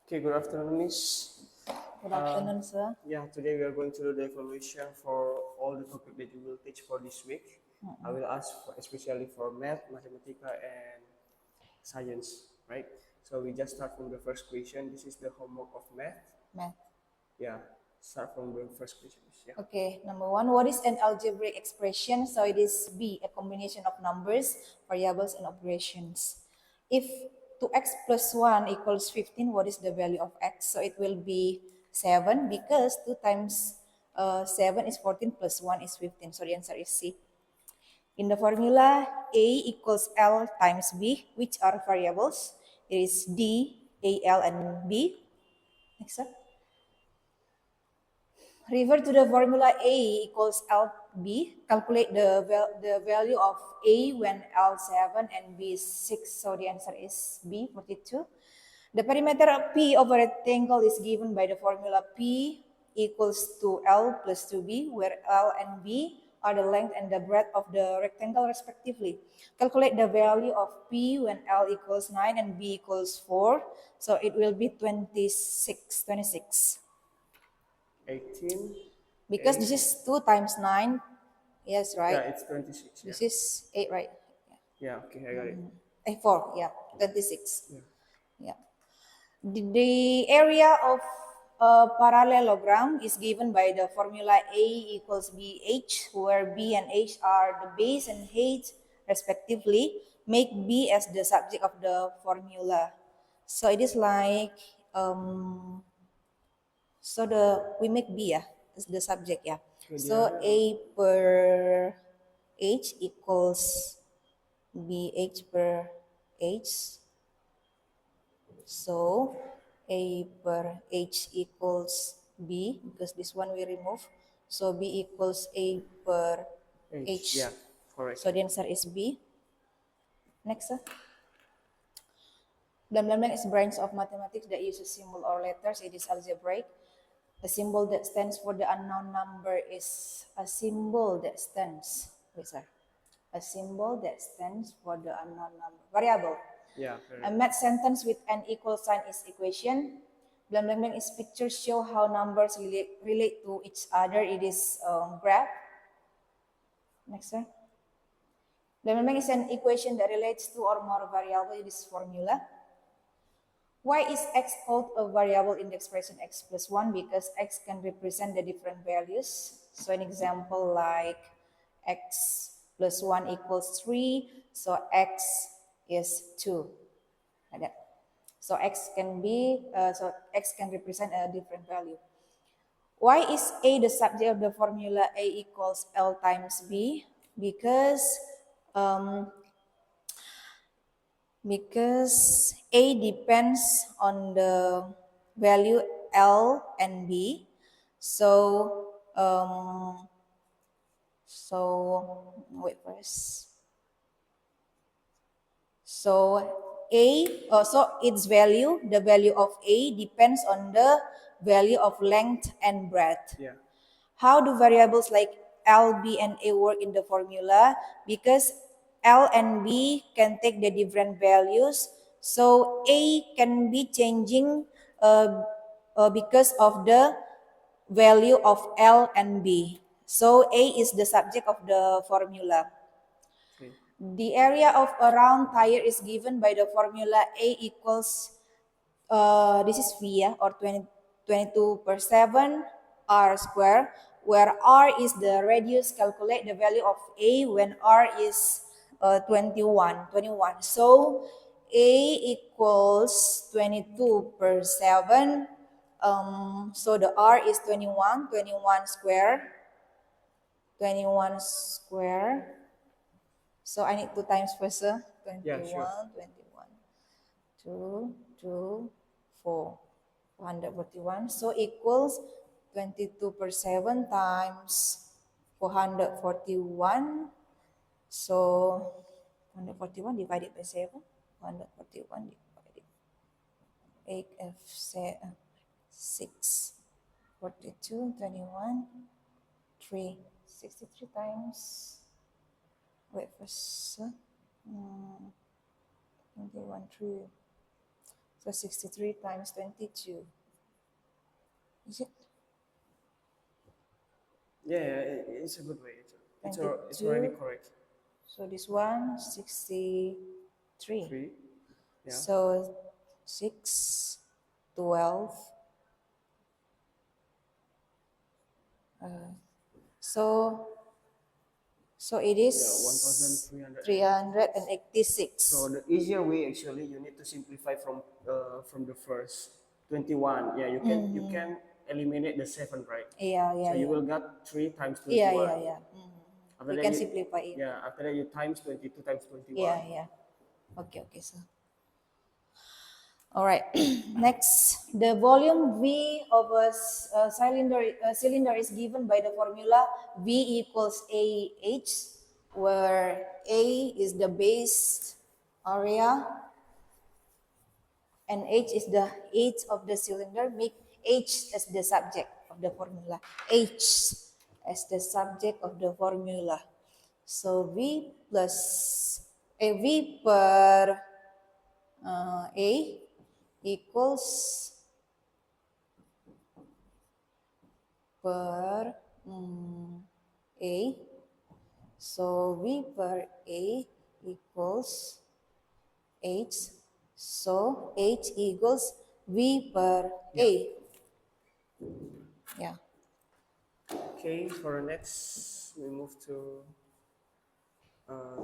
Okay, good afternoon, Miss. Good afternoon, sir. Yeah, today we are going to do the evaluation for all the topic that you will teach for this week. I will ask for, especially for math, mathematica, and science, right? So we just start from the first question. This is the homework of math. Math. Yeah, start from the first question. Yeah. Okay, number one, what is an algebraic expression? So it is B, a combination of numbers, variables, and operations. If 2x plus 1 equals 15, what is the value of x? So it will be 7 because 2 times 7 is 14 plus 1 is 15. So the answer is C. In the formula, A equals L times B, which are variables. It is D, A, L, and B. Next up. Revert to the formula A equals LB. Calculate the value of A when L7 and B is 6. So the answer is B, 42. The perimeter of P of a rectangle is given by the formula P equals to L plus 2B, where L and B are the length and the breadth of the rectangle respectively. Calculate the value of P when L equals 9 and B equals 4. So it will be 26. 18. Because 8. this is 2 times 9. Yes, right? Yeah, it's 26. Yeah. This is 8, right? Yeah, okay, I got it. 4, yeah. 26. Yeah. Yeah. The area of a parallelogram is given by the formula A equals BH, where B and H are the base and height respectively. Make B as the subject of the formula. So it is like we make B as the subject, yeah. So Kemudian A per H equals BH per H. So A per H equals B, because this one we remove. So B equals A per H. H. Yeah, correct. So the answer is B. Next. Blah, blah, blah is a branch of mathematics that uses symbol or letters. It is algebraic. A symbol that stands for the unknown number is a symbol that stands. Wait, sorry. A symbol that stands for the unknown number. Variable. Yeah, A correct. math sentence with an equal sign is equation. Blank blank blank is pictures show how numbers relate to each other. It is graph. Next one. Blank blank blank is an equation that relates two or more variables. It is formula. Why is x called a variable in the expression x plus 1? Because x can represent the different values. So an example like x plus 1 equals 3. So x is 2. Like that. So x can represent a different value. Why is A the subject of the formula A equals L times B? Um, because A depends on the value L and B. So wait first. So its value, the value of A depends on the value of length and breadth. Yeah. How do variables like L, B, and A work in the formula? Because L and B can take the different values, so A can be changing because of the value of L and B. So A is the subject of the formula. Okay. The area of a round tire is given by the formula A equals, this is V, or 22 per 7 R square, where R is the radius. Calculate the value of A when R is 21. So A equals 22 per 7. So the R is 21 square. 21 square. So I need 2 times first, 21, Yeah, sure. 21. 2, 2, 4. 441. So equals 22 per 7 times 441. So 141 divided by 7. 141 divided 8 F 6. 42, 21, 3. 63 times. Wait first. 21, 3. So 63 times 22. Is it? Yeah, it's a good way. It's already 22. correct. So this one, 63. 3. Yeah. So 6, 12. So it is Yeah, 1,300. 386. So the easier way actually, you need to simplify from the first 21. Yeah, you can eliminate the 7, right? Yeah, yeah, So you yeah. will get 3 times 21. Yeah, yeah, yeah. After We that can simplify it. Yeah, after that you times 22 times 21. Yeah, yeah. Okay, so. All right. Next, the volume V of a cylinder is given by the formula V equals AH, where A is the base area and H is the age of the cylinder. Make H as the subject of the formula. H as the subject of the formula. So V plus V per A equals per A. So V per A equals H. So H equals V per A. Yeah. Okay, for the next, we move to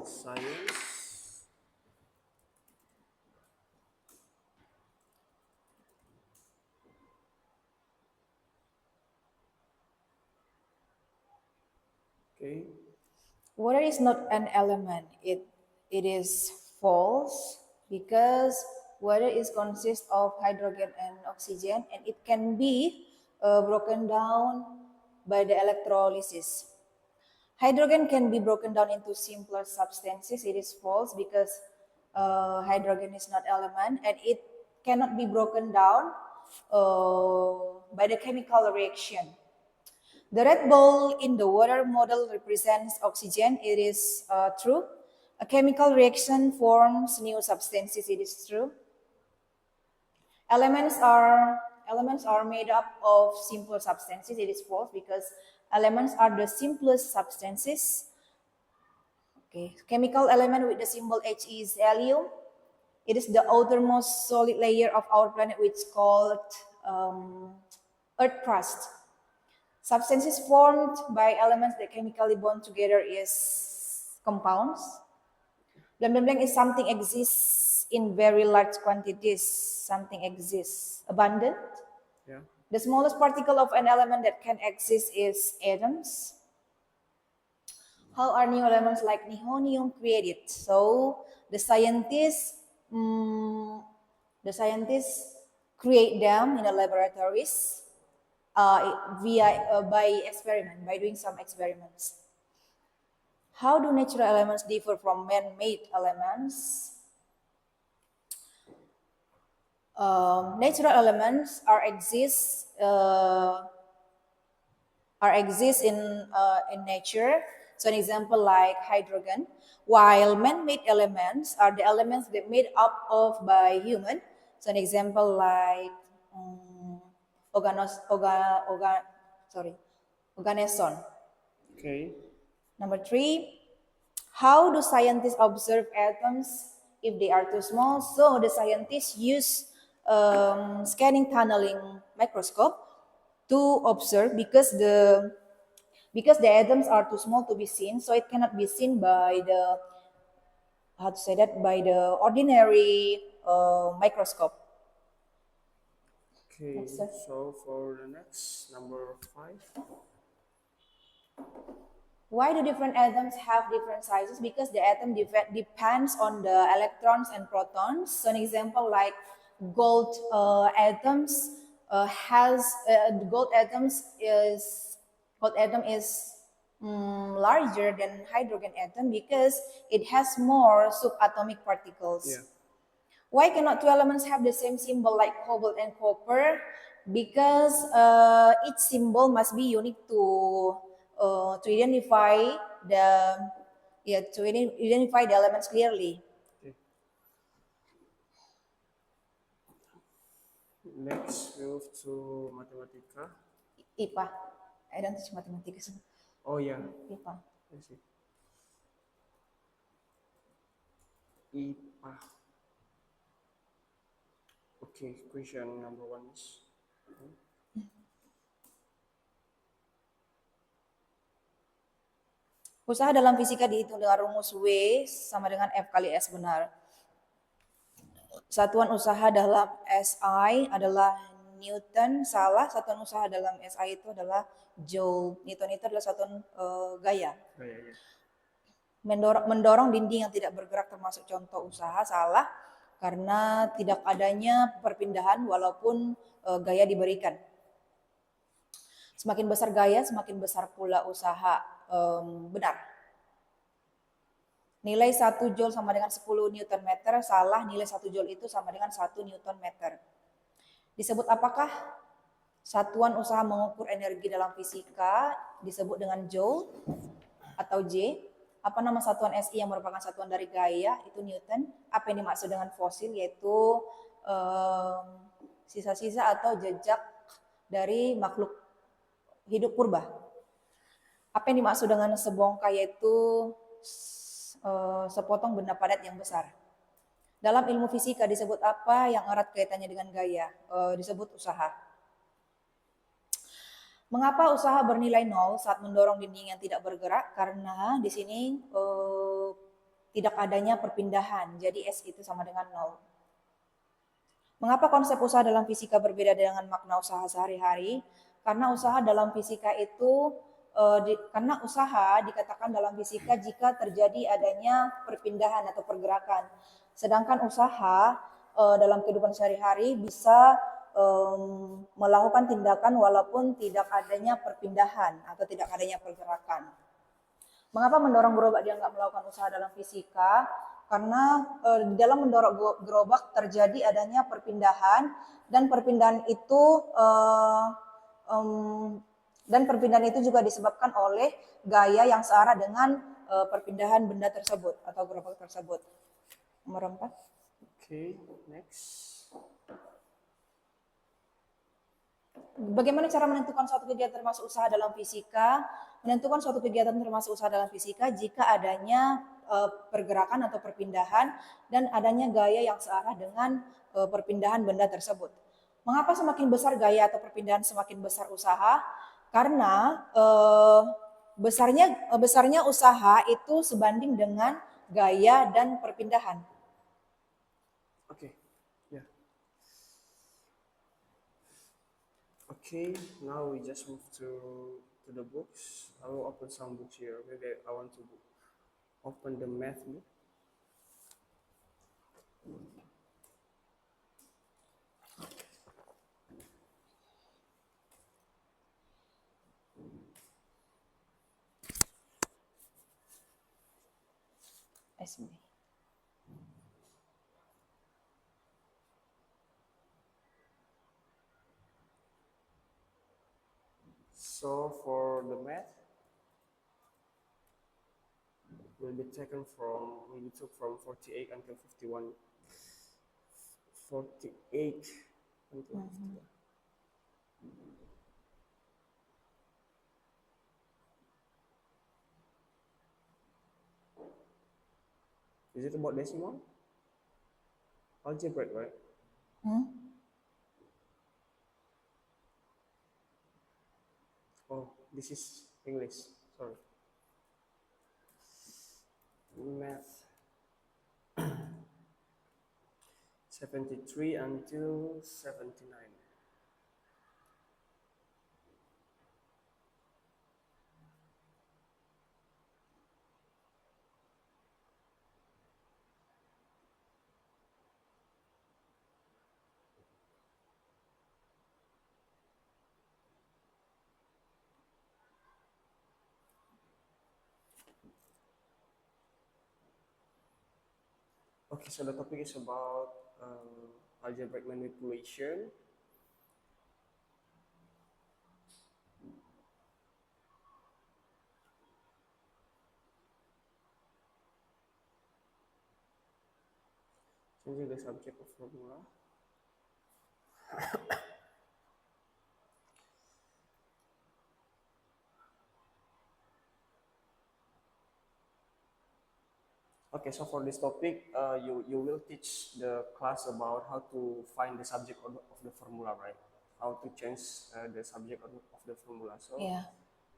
science. Okay. Water is not an element. It is false because water is consist of hydrogen and oxygen, and it can be broken down by the electrolysis. Hydrogen can be broken down into simpler substances. It is false because hydrogen is not element and it cannot be broken down by the chemical reaction. The red ball in the water model represents oxygen. It is true. A chemical reaction forms new substances. It is true. Elements are made up of simple substances. It is false because elements are the simplest substances. Okay, chemical element with the symbol H is helium. It is the outermost solid layer of our planet, which is called Earth crust. Substances formed by elements that chemically bond together is compounds. Blank blank blank is something exists in very large quantities. Something exists abundant. Yeah. The smallest particle of an element that can exist is atoms. How are new elements like nihonium created? So the scientists create them in the laboratories by doing some experiments. How do natural elements differ from man-made elements? Natural elements exist in nature. So an example like hydrogen, while man-made elements are the elements that made up of by human. So an example like organoson. Okay. Number 3, how do scientists observe atoms if they are too small? So the scientists use scanning tunneling microscope to observe because the atoms are too small to be seen, so it cannot be seen by the ordinary microscope. Okay. So for the next number 5. Why do different atoms have different sizes? Because the atom depends on the electrons and protons. So an example like gold atoms gold atom is larger than hydrogen atom because it has more subatomic particles. Yeah. Why cannot two elements have the same symbol like cobalt and copper? Because each symbol must be unique to identify the elements clearly. Okay. Next, move to Mathematica. IPA. I don't teach mathematics. Oh yeah, IPA. I see. IPA. Okay, question number 1 is Usaha dalam fisika dihitung dengan rumus W sama dengan F kali S benar. Satuan usaha dalam SI adalah Newton, salah. Satuan usaha dalam SI itu adalah Joule. Newton itu adalah satuan gaya. oh, yeah. Mendorong dinding yang tidak bergerak termasuk contoh usaha, salah. Karena tidak adanya perpindahan walaupun gaya diberikan. Semakin besar gaya, semakin besar pula usaha. Benar. Nilai 1 Joule sama dengan 10 Newton meter, salah. Nilai 1 Joule itu sama dengan 1 Newton meter. Disebut apakah satuan usaha mengukur energi dalam fisika? Disebut dengan Joule atau J. Apa nama satuan SI yang merupakan satuan dari gaya? Itu Newton. Apa yang dimaksud dengan fosil? Yaitu sisa-sisa atau jejak dari makhluk hidup purba. Apa yang dimaksud dengan sebongkah? Yaitu sepotong benda padat yang besar. Dalam ilmu fisika disebut apa yang erat kaitannya dengan gaya? Disebut usaha. Mengapa usaha bernilai 0 saat mendorong dinding yang tidak bergerak? Karena di sini tidak adanya perpindahan, jadi S itu sama dengan 0. Mengapa konsep usaha dalam fisika berbeda dengan makna usaha sehari-hari? Karena usaha dalam fisika itu karena usaha dikatakan dalam fisika jika terjadi adanya perpindahan atau pergerakan. Sedangkan usaha dalam kehidupan sehari-hari bisa melakukan tindakan walaupun tidak adanya perpindahan atau tidak adanya pergerakan. Mengapa mendorong gerobak dianggap melakukan usaha dalam fisika? Karena di dalam mendorong gerobak terjadi adanya perpindahan dan perpindahan itu juga disebabkan oleh gaya yang searah dengan perpindahan benda tersebut atau gerobak tersebut. Nomor 4. Okay, next. Bagaimana cara menentukan suatu kegiatan termasuk usaha dalam fisika? Menentukan suatu kegiatan termasuk usaha dalam fisika jika adanya pergerakan atau perpindahan dan adanya gaya yang searah dengan perpindahan benda tersebut. Mengapa semakin besar gaya atau perpindahan semakin besar usaha? Karena besarnya usaha itu sebanding dengan gaya dan perpindahan. Okay, yeah. Okay, now we just move to the books. I will open some books here. Maybe I want to open the math book. SB. So for the math, will be took from 48 until 51. 48 until 51. Is it about decimal? Algebraic, right? Oh, this is English. Sorry. Math. 73 until 79. Okay, so the topic is about algebraic manipulation. Changing the subject of formula. Okay, so for this topic, you will teach the class about how to find the subject of the formula, right? How to change the subject of the formula. So Yeah.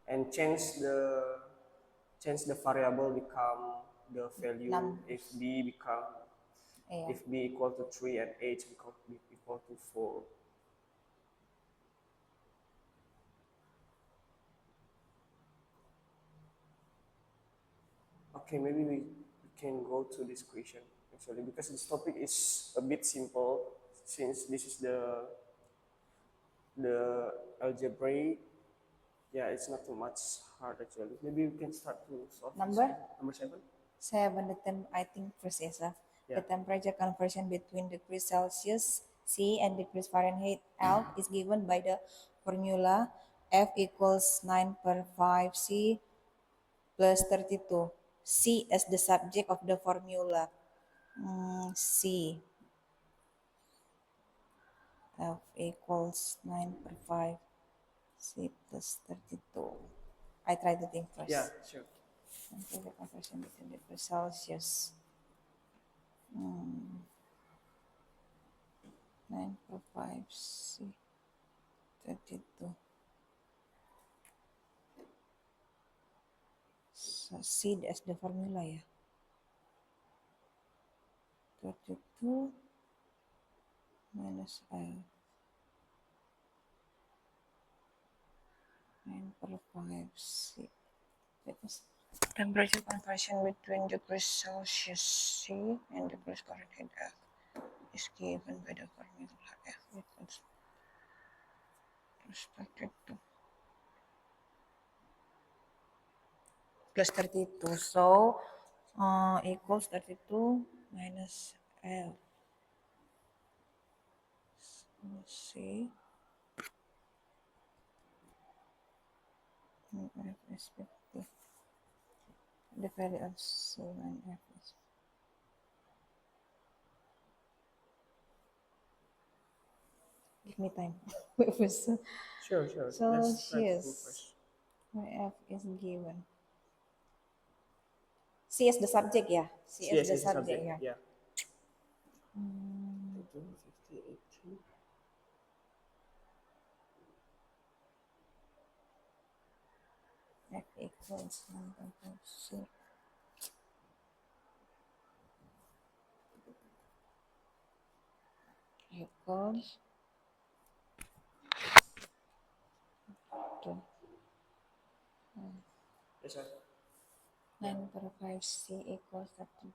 and change the variable become the value if Numbers. b become Yeah. if b equal to 3 and h equal to 4. Okay, maybe we can go to this question actually because this topic is a bit simple since this is the algebraic. Yeah, it's not too much hard actually. Maybe we can start to solve this Number? one. Number 7. 7, I think first is Yeah. the temperature conversion between degrees Celsius C and degrees Fahrenheit L is given by the formula F equals 9 per 5 C plus 32. C as the subject of the formula. C. F equals 9 per 5 C plus 32. I try to think first. Yeah, sure. Temperature conversion between degrees Celsius. 9 per 5 C 32. So C as the formula ya. 32 minus L. 9 per 5 C. Temperature conversion between degrees Celsius C and degrees Fahrenheit F is given by the formula F equals plus 32. So equals 32 minus L. Let's see. F is 50. The value of C and F is give me time. Sure, sure. So Let's try to think yes, first. my F is given. C is the subject, yeah. C is Yes, the it's a subject, subject. yeah. Yeah. 50, 80. F equals 1.5 C. Equals 2. Yes, sir. 9 per 5 C equals 32.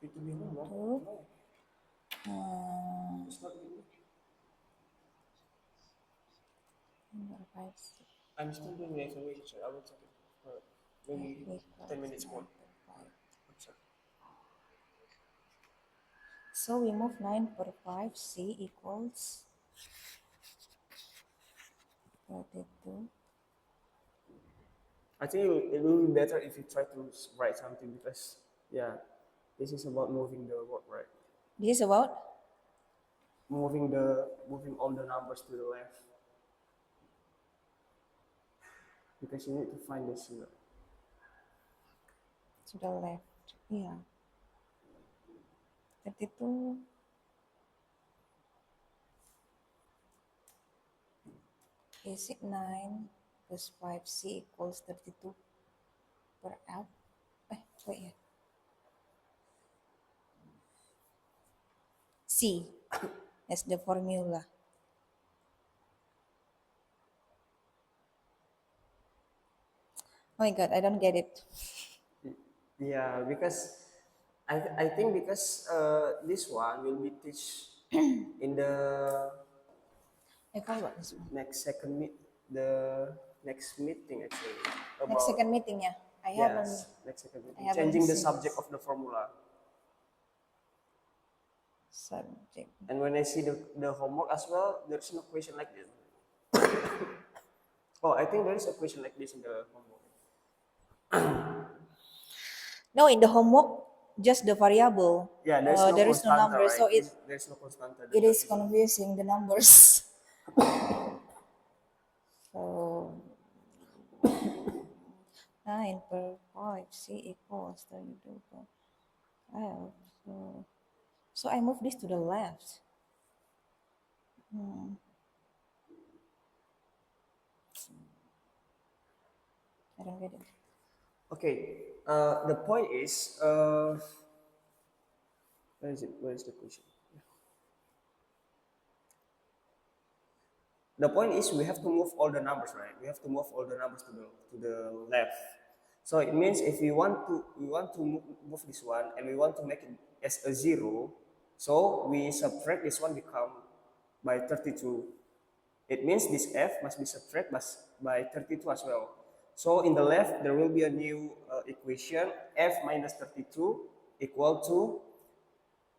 Itu bilang no? It's not really. 9 per 5 C I'm still doing the evaluation, sir. I will check it for maybe equals 10 minutes 9 more. per 5. Sir. So we move 9 per 5 C equals 32. I think it will be better if you try to write something because, yeah, this is about moving the word, right? This is about Moving all the numbers to the left because you need to find the zero. to the left. Yeah. 32 is it 9 plus 5C equals 32 per L. Wait ya. C as the formula. Oh my god, I don't get it. Yeah, because I think because this one will be teach in the I forgot this one. next meeting actually Next about second meeting ya. I haven't yes next second meeting I haven't changing the seen subject this. of the formula. Subject. And when I see the homework as well, there's no question like this. Oh, I think there is a question like this in the homework. No, in the homework just the variable. Yeah, there's no There is no constanta, number, right? so There's no constanta. it is confusing, the numbers. So 9 per 5, C equals 32 per 12. So I move this to the left. I don't get it. Okay. The point is, where is it? Where is the question? The point is we have to move all the numbers, right? We have to move all the numbers to the left. So it means if we want to move this one and we want to make it as a 0, so we subtract this one become by 32. It means this f must be subtracted by 32 as well. So in the left there will be a new equation, f minus 32 equal to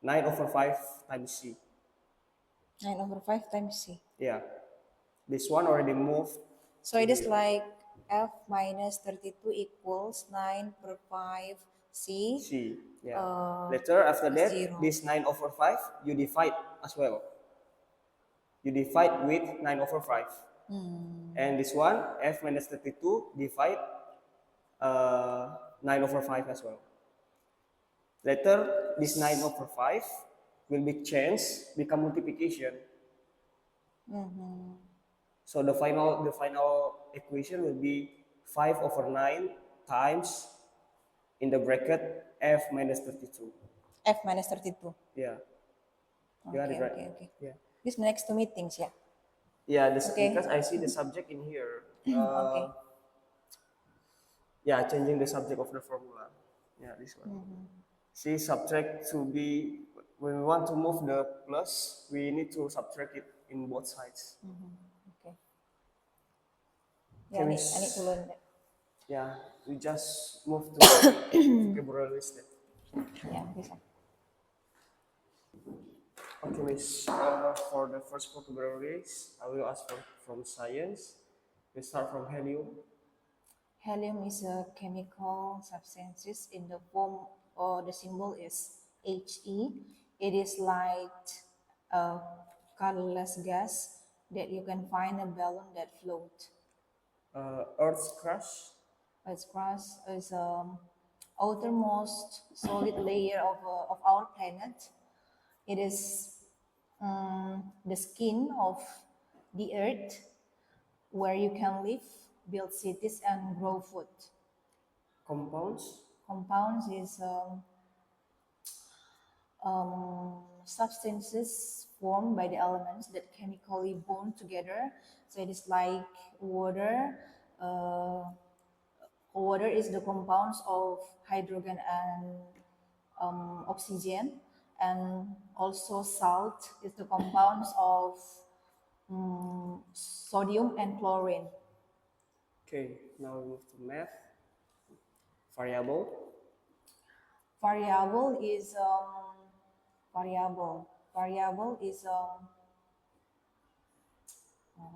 9/5 times c. 9/5 times C. Yeah, this one already moved. So it is like F minus 32 equals 9 per 5 C. C. Yeah. Later after that, 0. this 9/5 you divide as well. You divide with 9/5. And this one, f minus 32 divide 9/5 as well. Later, this 9/5 will be changed, become multiplication. So the final equation will be 5/9 times in the bracket f minus 32. F minus 32. Yeah. You got it right. Okay. Yeah. This next to meetings, yeah. Yeah, Okay. because I see the subject in here. Okay. Yeah, changing the subject of the formula. Yeah, this one. See, subtract to be, when we want to move the plus, we need to subtract it in both sides. Okay. Yeah, I need to learn that. Yeah, we just move to vocabulary step. Yeah, bisa. Okay, Miss. For the first vocabularies, I will ask from science. We start from helium. Helium is a chemical substance in the form, or the symbol is He. It is like a colorless gas that you can find a balloon that float. Earth's crust. Its crust is outermost solid layer of our planet. It is the skin of the earth where you can live, build cities, and grow food. Compounds. Compounds is substances formed by the elements that chemically bond together. So it is like water. Water is the compounds of hydrogen and oxygen, and also salt is the compounds of sodium and chlorine. Okay, now we move to math. Variable. Variable is how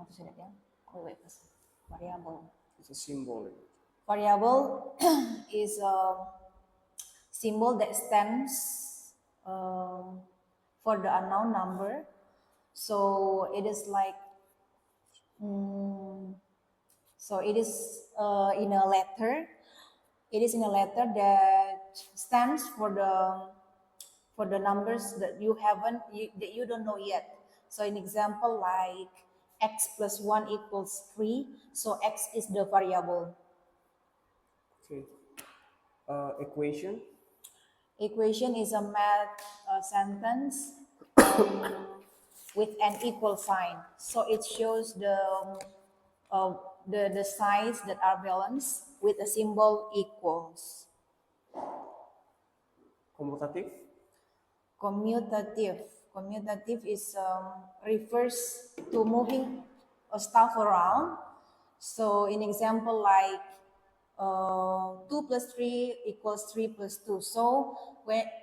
to say that, yeah? Wait, variable. It's a symbol. Variable is a symbol that stands for the unknown number. So it is like, so it is in a letter. It is in a letter that stands for the numbers that you don't know yet. So an example like x plus 1 equals 3. So x is the variable. Okay. Equation. Equation is a math sentence with an equal sign. So it shows the sides that are balanced with a symbol equals. Commutative. Commutative is refers to moving stuff around. So in example like 2 plus 3 equals 3 plus 2. So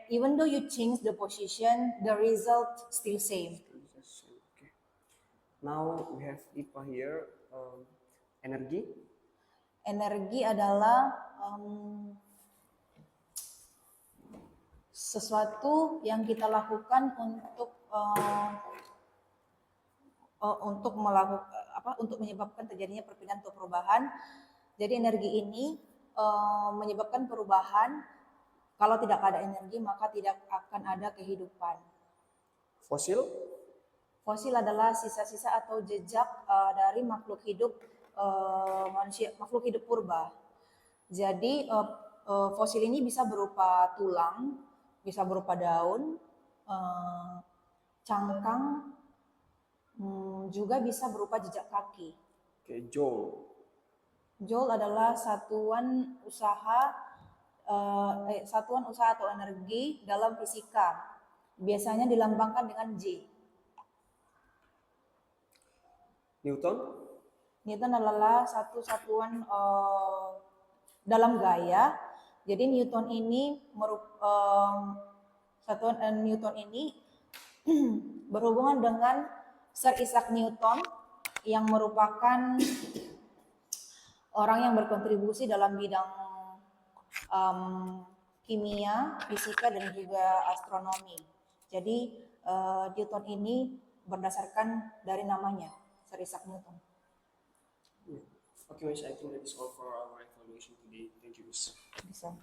even though you change the position, the result still same. Okay. Now we have IPA here. Energi. Energi adalah sesuatu yang kita lakukan untuk melakukan untuk menyebabkan terjadinya perpindahan atau perubahan. Jadi energi ini menyebabkan perubahan. Kalau tidak ada energi maka tidak akan ada kehidupan. Fosil? Fosil adalah sisa-sisa atau jejak dari makhluk hidup manusia, makhluk hidup purba. Jadi fosil ini bisa berupa tulang, bisa berupa daun, cangkang, juga bisa berupa jejak kaki. Oke, joule. Joule adalah satuan usaha atau energi dalam fisika. Biasanya dilambangkan dengan J. Newton? Newton adalah satu satuan dalam gaya. Jadi Newton ini Newton ini berhubungan dengan Sir Isaac Newton yang merupakan orang yang berkontribusi dalam bidang kimia, fisika, dan juga astronomi. Jadi Newton ini berdasarkan dari namanya, Sir Isaac Newton. Okay, Miss, I think that is all for our evaluation today. Thank you, Miss. Bisa.